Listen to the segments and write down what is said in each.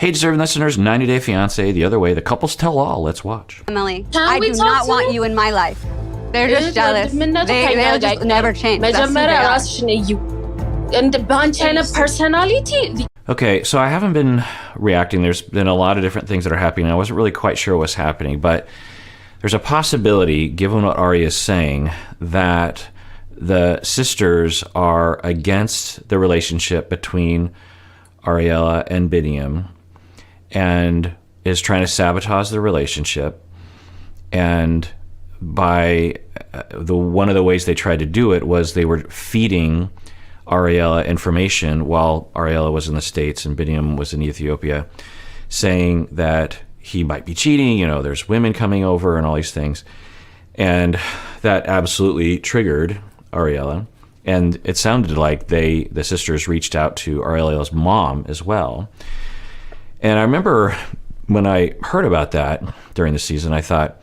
Hey, deserving listeners, 90 Day Fiancé, The Other Way, The Couples Tell All. Let's watch. Emily, I do not want you in my life. They're just jealous. They'll just never change. That's who they are. Okay, so I haven't been reacting. There's been a lot of different things that are happening. I wasn't really quite sure what's happening, but there's a possibility, given what Ari is saying, that the sisters are against the relationship between Ariela and Biniyam and is trying to sabotage the relationship. And by one of the ways they tried to do it was they were feeding Ariela information while Ariela was in the States and Biniyam was in Ethiopia, saying that he might be cheating, there's women coming over and all these things. And that absolutely triggered Ariela. And it sounded like the sisters reached out to Ariela's mom as well. And I remember when I heard about that during the season, I thought,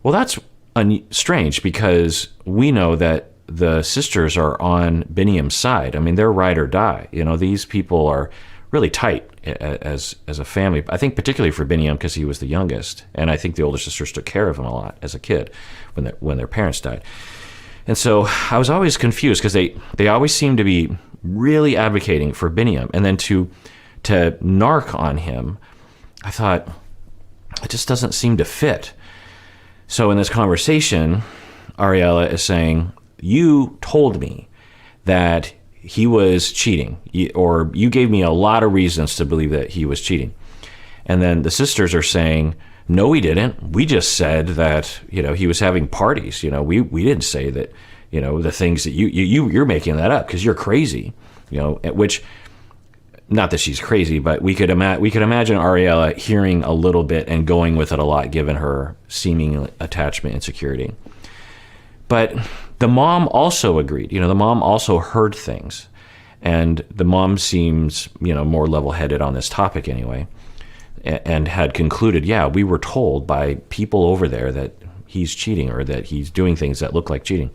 well, that's strange because we know that the sisters are on Biniyam's side. I mean, they're ride or die. These people are really tight as a family. I think particularly for Biniyam because he was the youngest, and I think the older sisters took care of him a lot as a kid when their parents died. And so I was always confused because they always seemed to be really advocating for Biniyam, and then to narc on him, I thought it just doesn't seem to fit. So in this conversation, Ariela is saying, you told me that he was cheating, or you gave me a lot of reasons to believe that he was cheating. And then the sisters are saying, no, we didn't. We just said that, he was having parties. We didn't say that, the things that you're making that up because you're crazy, which, not that she's crazy, but we could imagine Ariela hearing a little bit and going with it a lot, given her seeming attachment and security. But the mom also agreed. The mom also heard things, and the mom seems, more level-headed on this topic anyway, and had concluded, yeah, we were told by people over there that he's cheating or that he's doing things that look like cheating.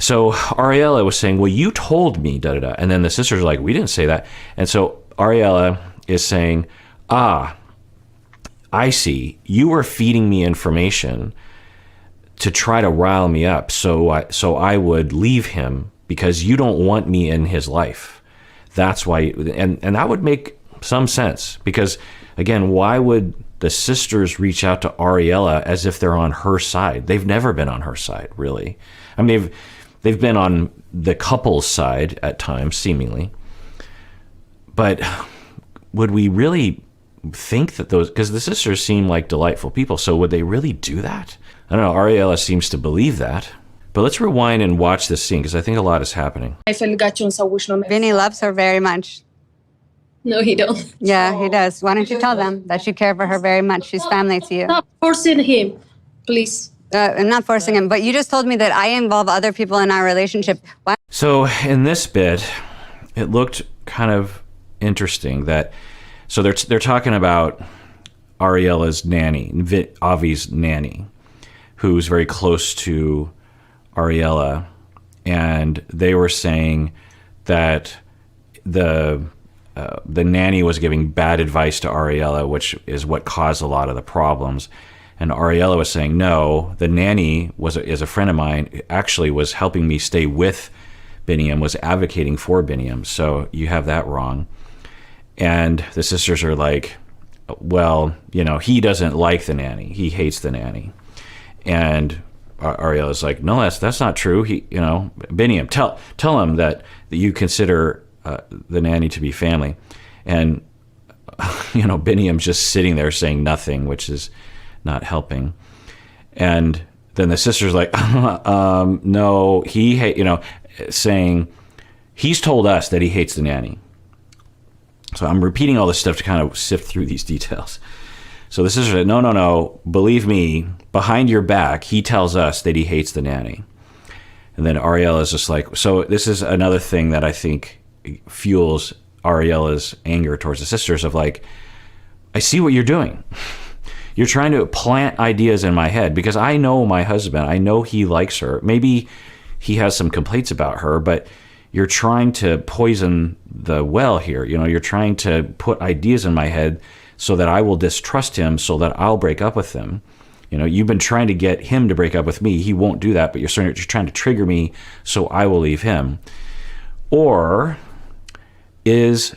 So Ariela was saying, well, you told me, da-da-da. And then the sisters are like, we didn't say that. And so Ariela is saying, I see. You were feeding me information to try to rile me up so I would leave him because you don't want me in his life. That's why, and that would make some sense because, again, why would the sisters reach out to Ariela as if they're on her side? They've never been on her side, really. I mean, they've been on the couple's side at times, seemingly. But would we really think that because the sisters seem like delightful people, so would they really do that? I don't know. Ariela seems to believe that. But let's rewind and watch this scene because I think a lot is happening. Vinny loves her very much. No, he don't. Yeah, he does. Why don't you tell them that you care for her very much? She's family to you. Stop forcing him, please. I'm not forcing him, but you just told me that I involve other people in our relationship. Why? So in this bit, it looked kind of interesting that, so they're talking about Ariela's nanny, Avi's nanny, who's very close to Ariela, and they were saying that the nanny was giving bad advice to Ariela, which is what caused a lot of the problems. And Ariela was saying, no, the nanny is a friend of mine, actually was helping me stay with Biniyam, was advocating for Biniyam. So you have that wrong. And the sisters are like, well, he doesn't like the nanny. He hates the nanny. And Ariela's like, no, that's not true. Biniyam, tell him that you consider the nanny to be family. And, Biniyam's just sitting there saying nothing, which is not helping. And then the sister's like, no, saying he's told us that he hates the nanny. So I'm repeating all this stuff to kind of sift through these details. So the sister said, no, believe me, behind your back, he tells us that he hates the nanny. And then Ariela is just like, so this is another thing that I think fuels Ariela's anger towards the sisters of like, I see what you're doing. You're trying to plant ideas in my head because I know my husband. I know he likes her. Maybe he has some complaints about her, but you're trying to poison the well here. You're trying to put ideas in my head so that I will distrust him, so that I'll break up with him. You've been trying to get him to break up with me. He won't do that, but you're trying to trigger me so I will leave him. Or is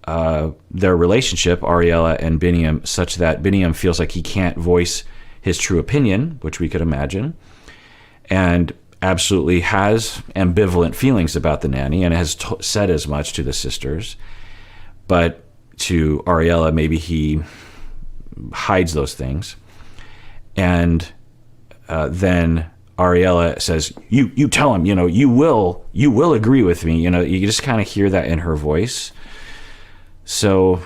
their relationship, Ariela and Biniyam, such that Biniyam feels like he can't voice his true opinion, which we could imagine, and absolutely has ambivalent feelings about the nanny and has said as much to the sisters, but to Ariela, maybe he hides those things. And then Ariela says, you tell him, you will agree with me. You just kind of hear that in her voice. So,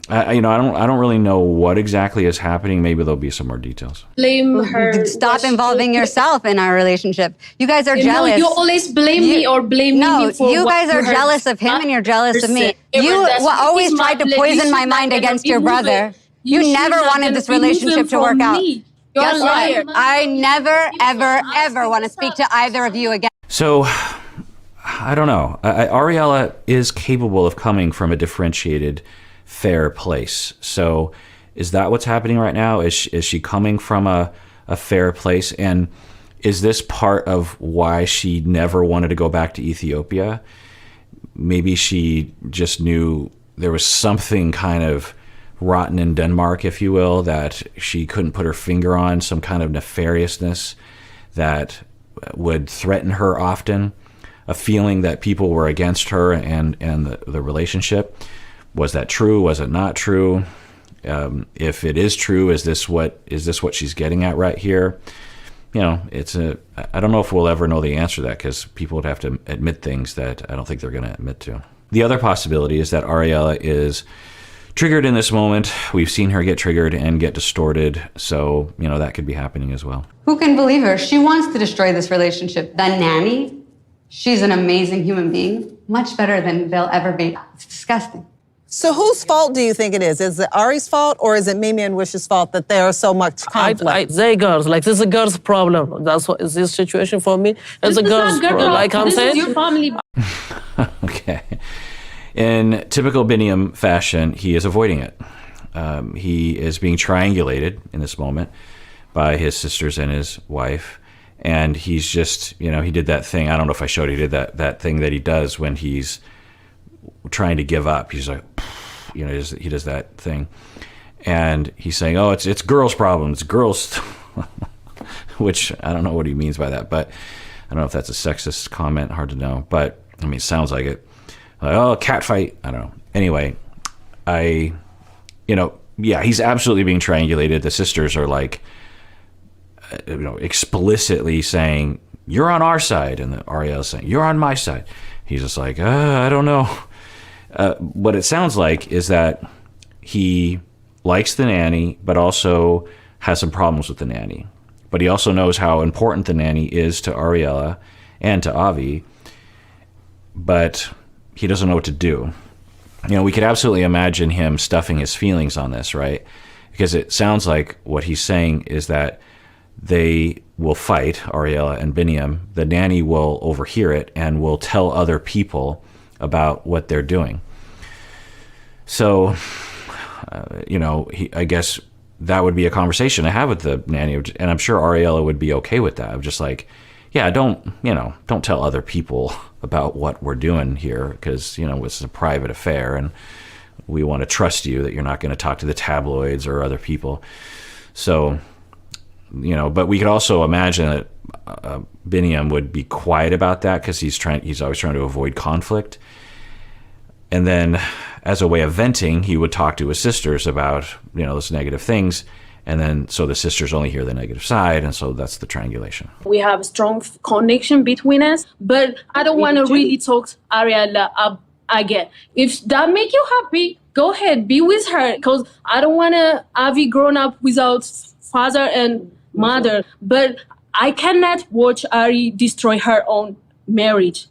I don't really know what exactly is happening. Maybe there'll be some more details. Blame her. Stop involving yourself in our relationship. You guys are jealous. No, you always blame me or blame me for you guys are jealous of him and you're jealous of me. You always tried to poison my mind against your brother. You never wanted this relationship to work out. You're a liar. I never, ever, ever want to speak to either of you again. So, I don't know. Ariela is capable of coming from a differentiated, fair place. So is that what's happening right now? Is she coming from a fair place? And is this part of why she never wanted to go back to Ethiopia? Maybe she just knew there was something kind of rotten in Denmark, if you will, that she couldn't put her finger on, some kind of nefariousness that would threaten her often, a feeling that people were against her and the relationship. Was that true? Was it not true? If it is true, is this what she's getting at right here? I don't know if we'll ever know the answer to that, because people would have to admit things that I don't think they're going to admit to. The other possibility is that Ariela is triggered in this moment. We've seen her get triggered and get distorted, so that could be happening as well. Who can believe her? She wants to destroy this relationship. The nanny, she's an amazing human being, much better than they'll ever be. It's disgusting. So whose fault do you think it is? Is it Ari's fault, or is it Mimi and Wish's fault that there is so much conflict? They girls, this is a girl's problem. That's what is this situation for me. It's a girl's problem. Like I'm saying. This is your family. Okay. In typical Biniyam fashion, he is avoiding it. He is being triangulated in this moment by his sisters and his wife. And he's just, he did that thing. I don't know if I showed you, he did that thing that he does when he's trying to give up. He's like, he does that thing. And he's saying, oh, it's girls' problems, girls, which I don't know what he means by that. But I don't know if that's a sexist comment, hard to know. But, it sounds like it. Like, oh, cat fight. I don't know. Anyway, he's absolutely being triangulated. The sisters are like, explicitly saying, you're on our side. And the Ariel's saying, you're on my side. He's just like, I don't know. What it sounds like is that he likes the nanny, but also has some problems with the nanny. But he also knows how important the nanny is to Ariela and to Avi, but he doesn't know what to do. We could absolutely imagine him stuffing his feelings on this, right? Because it sounds like what he's saying is that they will fight, Ariela and Biniyam. The nanny will overhear it and will tell other people about what they're doing. So, I guess that would be a conversation to have with the nanny, and I'm sure Ariela would be okay with that. I'm just like, yeah, don't tell other people about what we're doing here, because it's a private affair, and we want to trust you that you're not going to talk to the tabloids or other people. So, but we could also imagine that Biniyam would be quiet about that, because he's always trying to avoid conflict. And then, as a way of venting, he would talk to his sisters about those negative things, and then so the sisters only hear the negative side, and so that's the triangulation. We have a strong connection between us, but I don't want to really talk to Ariela again. If that make you happy, go ahead, be with her, because I don't want to Avi grown up without father and mother, but I cannot watch Ari destroy her own marriage.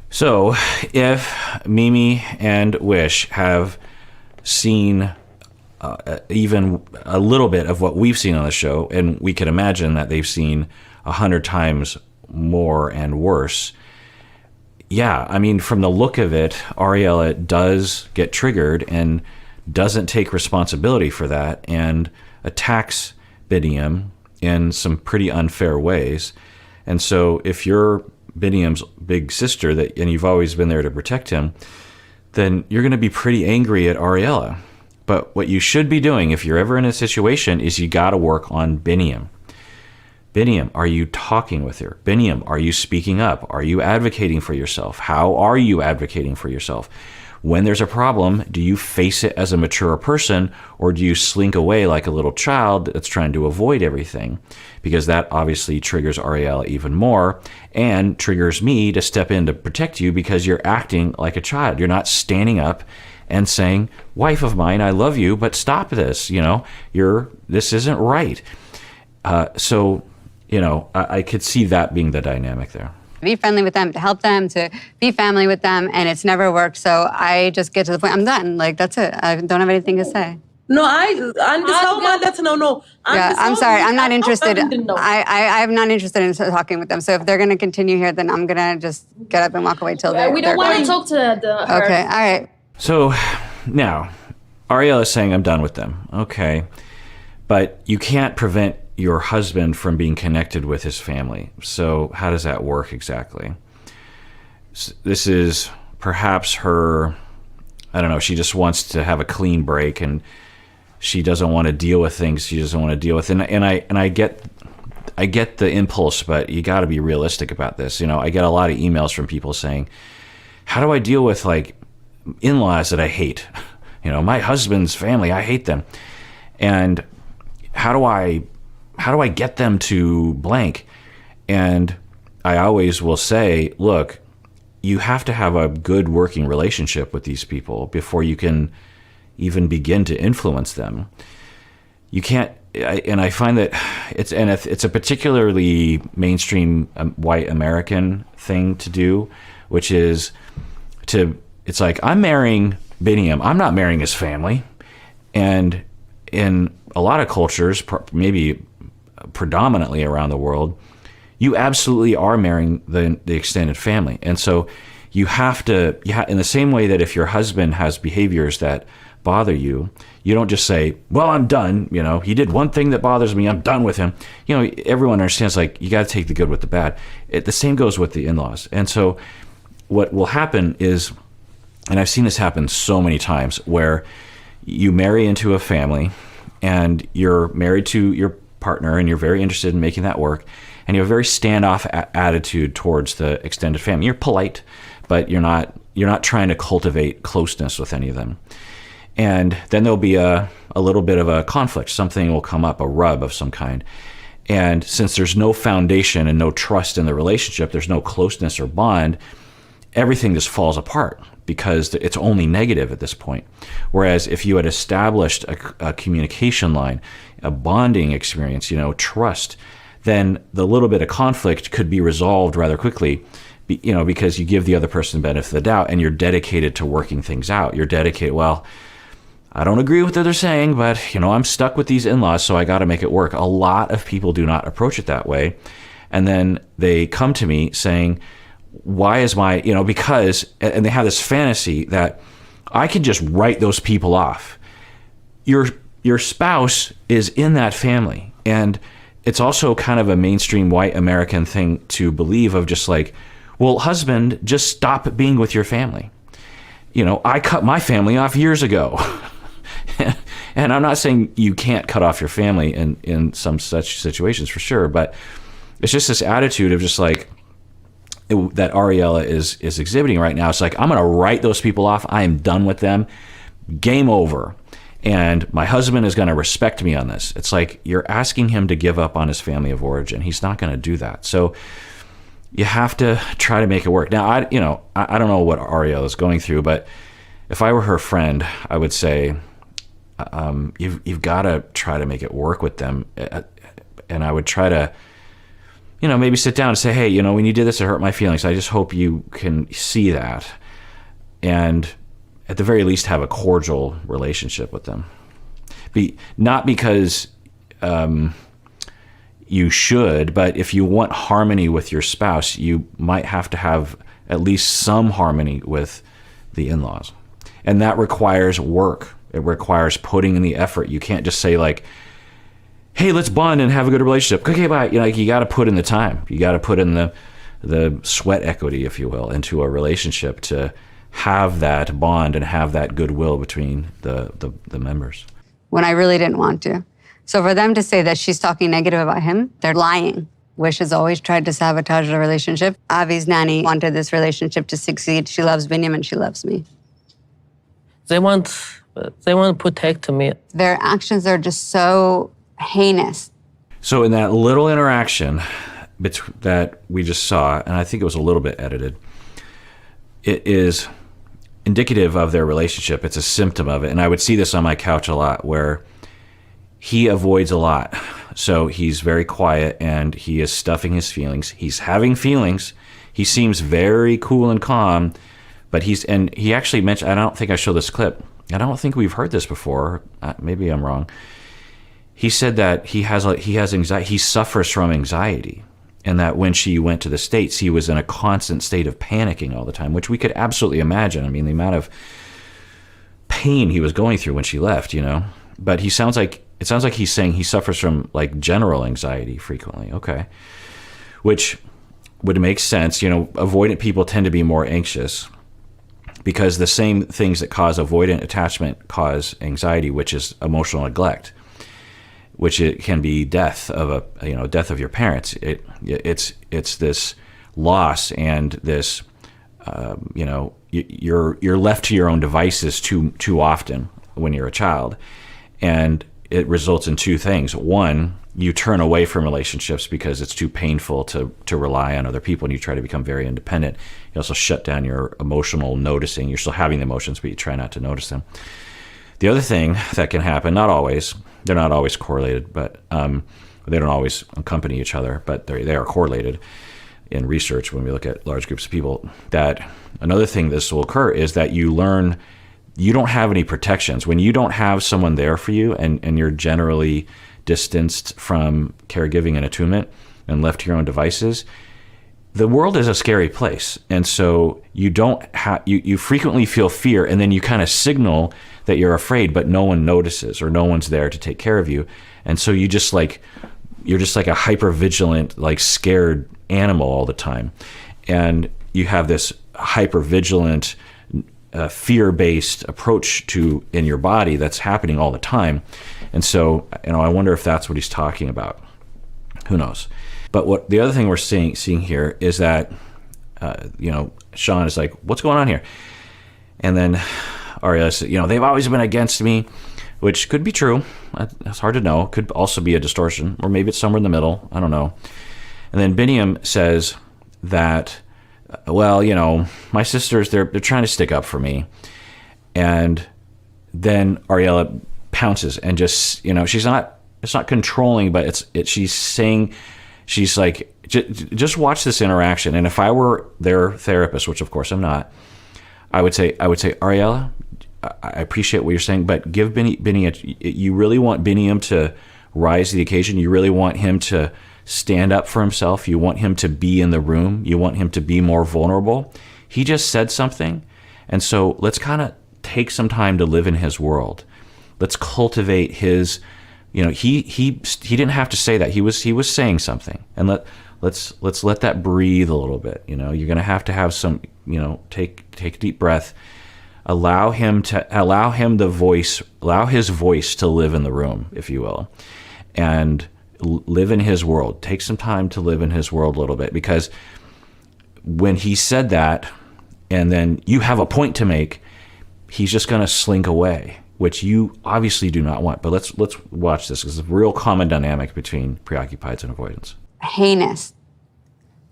So, if Mimi and Wish have seen even a little bit of what we've seen on the show, and we can imagine that they've seen 100 times more and worse, yeah, I mean, from the look of it, Ariela does get triggered and doesn't take responsibility for that and attacks Biniyam in some pretty unfair ways. And so if you're Biniyam's big sister and you've always been there to protect him, then you're going to be pretty angry at Ariela. But what you should be doing if you're ever in a situation is you got to work on Biniyam. Biniyam, are you talking with her? Biniyam, are you speaking up? Are you advocating for yourself? How are you advocating for yourself? When there's a problem, do you face it as a mature person, or do you slink away like a little child that's trying to avoid everything? Because that obviously triggers Ariela even more and triggers me to step in to protect you because you're acting like a child. You're not standing up and saying, wife of mine, I love you, but stop this. This isn't right. I could see that being the dynamic there. Be friendly with them, to help them, to be family with them, and it's never worked. So I just get to the point, I'm done. Like, that's it. I don't have anything to say. No, no. I'm sorry. I'm not interested. I'm not interested in talking with them. So if they're going to continue here, then I'm going to just get up and walk away till they're We don't want to talk to her. Okay, all right. So now, Ariela is saying, I'm done with them. Okay. But you can't prevent your husband from being connected with his family. So how does that work exactly? This is perhaps her, I don't know, she just wants to have a clean break and she doesn't want to deal with things she doesn't want to deal with. And I get the impulse, but you got to be realistic about this. I get a lot of emails from people saying, how do I deal with like in-laws that I hate? My husband's family, I hate them. And how do I get them to blank? And I always will say, look, you have to have a good working relationship with these people before you can even begin to influence them. You can't, and I find that it's a particularly mainstream white American thing to do, which is it's like, I'm marrying Biniyam, I'm not marrying his family. And in a lot of cultures, maybe predominantly around the world, you absolutely are marrying the extended family. And so you have to, in the same way that if your husband has behaviors that bother you, you don't just say, well, I'm done. He did one thing that bothers me, I'm done with him. Everyone understands, like, you got to take the good with the bad. The same goes with the in-laws. And so what will happen is, and I've seen this happen so many times, where you marry into a family and you're married to your partner and you're very interested in making that work, and you have a very standoff attitude towards the extended family. You're polite, but you're not trying to cultivate closeness with any of them. And then there'll be a little bit of a conflict. Something will come up, a rub of some kind. And since there's no foundation and no trust in the relationship, there's no closeness or bond, everything just falls apart because it's only negative at this point. Whereas if you had established a communication line, a bonding experience, trust, then the little bit of conflict could be resolved rather quickly, because you give the other person the benefit of the doubt and you're dedicated to working things out. You're dedicated, well, I don't agree with what they're saying, but, I'm stuck with these in-laws, so I got to make it work. A lot of people do not approach it that way. And then they come to me saying, why is my, because, and they have this fantasy that I can just write those people off. Your spouse is in that family. And it's also kind of a mainstream white American thing to believe, of just like, well, husband, just stop being with your family. I cut my family off years ago. And I'm not saying you can't cut off your family in some such situations, for sure, but it's just this attitude of just like, that Ariela is exhibiting right now. It's like, I'm going to write those people off. I am done with them. Game over. And my husband is going to respect me on this. It's like you're asking him to give up on his family of origin. He's not going to do that. So you have to try to make it work. Now, I don't know what Ariela is going through, but if I were her friend, I would say, you've got to try to make it work with them. And I would try to, maybe sit down and say, hey, when you did this, it hurt my feelings. I just hope you can see that. And at the very least, have a cordial relationship with them. Not because you should, but if you want harmony with your spouse, you might have to have at least some harmony with the in-laws. And that requires work. It requires putting in the effort. You can't just say like, hey, let's bond and have a good relationship. Okay, bye. You got to put in the time. You got to put in the sweat equity, if you will, into a relationship to have that bond and have that goodwill between the members. When I really didn't want to. So for them to say that she's talking negative about him, they're lying. Wish has always tried to sabotage the relationship. Avi's nanny wanted this relationship to succeed. She loves Biniyam and she loves me. They want to protect me. Their actions are just so heinous. So in that little interaction that we just saw, and I think it was a little bit edited, it is indicative of their relationship. It's a symptom of it. And I would see this on my couch a lot, where he avoids a lot. So he's very quiet and he is stuffing his feelings. He's having feelings. He seems very cool and calm, but he actually mentioned, I don't think I showed this clip. I don't think we've heard this before. Maybe I'm wrong. He said that he has anxiety. He suffers from anxiety. And that when she went to the States, he was in a constant state of panicking all the time, which we could absolutely imagine. I mean, the amount of pain he was going through when she left, But it sounds like he's saying he suffers from like general anxiety frequently. Okay. Which would make sense. Avoidant people tend to be more anxious because the same things that cause avoidant attachment cause anxiety, which is emotional neglect, which it can be death of your parents. It's this loss and this, you're left to your own devices too often when you're a child. And it results in two things. One, you turn away from relationships because it's too painful to rely on other people, and you try to become very independent. You also shut down your emotional noticing. You're still having the emotions, but you try not to notice them. The other thing that can happen, not always, they're not always correlated, but they don't always accompany each other, but they are correlated in research when we look at large groups of people, that another thing this will occur is that you learn you don't have any protections. When you don't have someone there for you and you're generally distanced from caregiving and attunement and left to your own devices, the world is a scary place. And so you you frequently feel fear, and then you kind of signal that you're afraid, but no one notices or no one's there to take care of you. And so you're just like a hyper-vigilant, like scared animal all the time. And you have this hyper-vigilant, fear-based approach in your body that's happening all the time. And so, I wonder if that's what he's talking about. Who knows? But the other thing we're seeing here is that, Sean is like, what's going on here? And then Ariela says, they've always been against me, which could be true. It's hard to know. It could also be a distortion, or maybe it's somewhere in the middle. I don't know. And then Biniyam says that, my sisters, they're trying to stick up for me. And then Ariela pounces and just, it's not controlling, but she's saying, she's like, just watch this interaction. And if I were their therapist, which of course I'm not, I would say, Ariela, I appreciate what you're saying, but give Biniyam, you really want Biniyam to rise to the occasion. You really want him to stand up for himself. You want him to be in the room. You want him to be more vulnerable. He just said something. And so let's kind of take some time to live in his world. Let's cultivate his, he didn't have to say that. He was saying something. And let's let that breathe a little bit. You're going to have some, take a deep breath. Allow his voice to live in the room, if you will, and live in his world. Take some time to live in his world a little bit, because when he said that, and then you have a point to make, he's just going to slink away, which you obviously do not want. But let's watch this, because it's a real common dynamic between preoccupieds and avoidance. Heinous.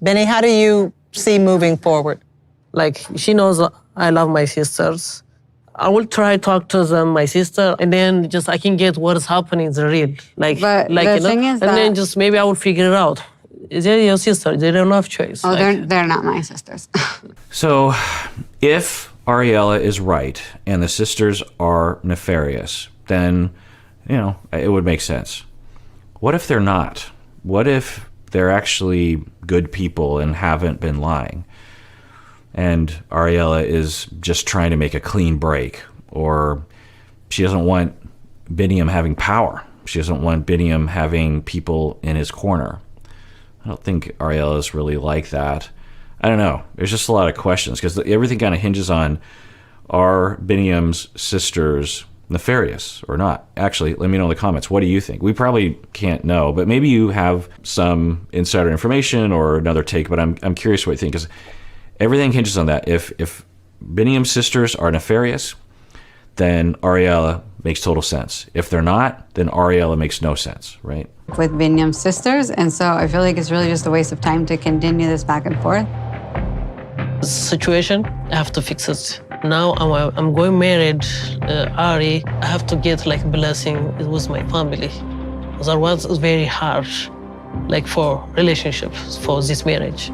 Benny, how do you see moving forward? Like, she knows I love my sisters. I will try to talk to them, my sister, and then just I can get what is happening is real. But the thing is and then just maybe I will figure it out. They're your sister. They don't have choice. Oh, they're not my sisters. So if Ariela is right and the sisters are nefarious, then, it would make sense. What if they're not? What if they're actually good people and haven't been lying? and Ariela is just trying to make a clean break, or she doesn't want Biniyam having power. She doesn't want Biniyam having people in his corner. I don't think Ariela is really like that. I don't know. There's just a lot of questions because everything kind of hinges on, are Biniyam's sisters nefarious or not? Actually, let me know in the comments. What do you think? We probably can't know, but maybe you have some insider information or another take, but I'm curious what you think, because everything hinges on that. If Biniyam's sisters are nefarious, then Ariela makes total sense. If they're not, then Ariela makes no sense, right? With Biniyam's sisters, and so I feel like it's really just a waste of time to continue this back and forth. Situation, I have to fix it. Now I'm going married, Ari. I have to get like blessing with my family. Otherwise, it's very hard, like for relationships, for this marriage.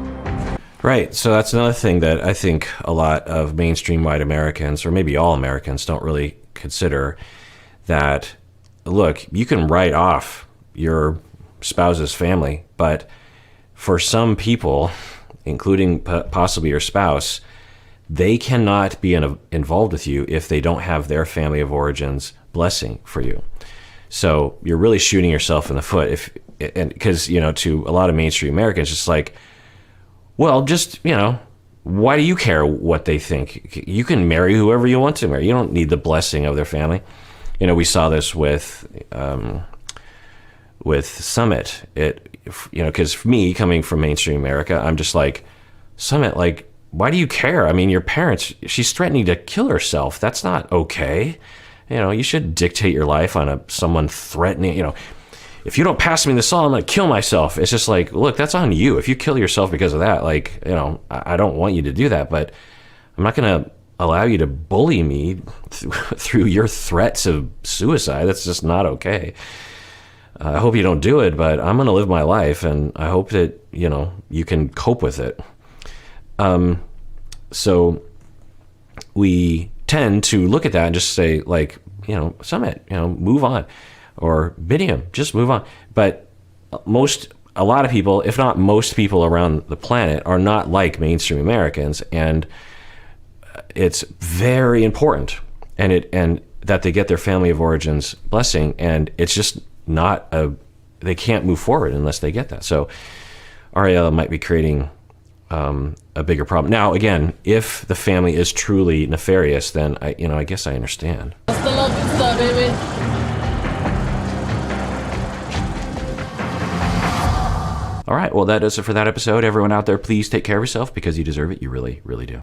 Right. So that's another thing that I think a lot of mainstream white Americans, or maybe all Americans, don't really consider, that, look, you can write off your spouse's family, but for some people, including possibly your spouse, they cannot be involved with you if they don't have their family of origins blessing for you. So you're really shooting yourself in the foot, because to a lot of mainstream Americans, it's like, well, just, why do you care what they think? You can marry whoever you want to marry. You don't need the blessing of their family. We saw this with Summit. Because for me, coming from mainstream America, I'm just like, Summit, like, why do you care? I mean, your parents, she's threatening to kill herself. That's not okay. You should dictate your life on someone threatening, if you don't pass me the salt, I'm going to kill myself. It's just like, look, that's on you. If you kill yourself because of that, like, I don't want you to do that, but I'm not going to allow you to bully me through your threats of suicide. That's just not okay. I hope you don't do it, but I'm going to live my life, and I hope that, you can cope with it. So we tend to look at that and just say, like, Summit, move on. Or Biniyam, just move on. But a lot of people, if not most people around the planet, are not like mainstream Americans, and it's very important, and that they get their family of origins blessing, and it's just not they can't move forward unless they get that. So Ariela might be creating a bigger problem. Now, again, if the family is truly nefarious, then I guess I understand. Hasta la vista, baby. All right, well, that does it for that episode. Everyone out there, please take care of yourself, because you deserve it. You really, really do.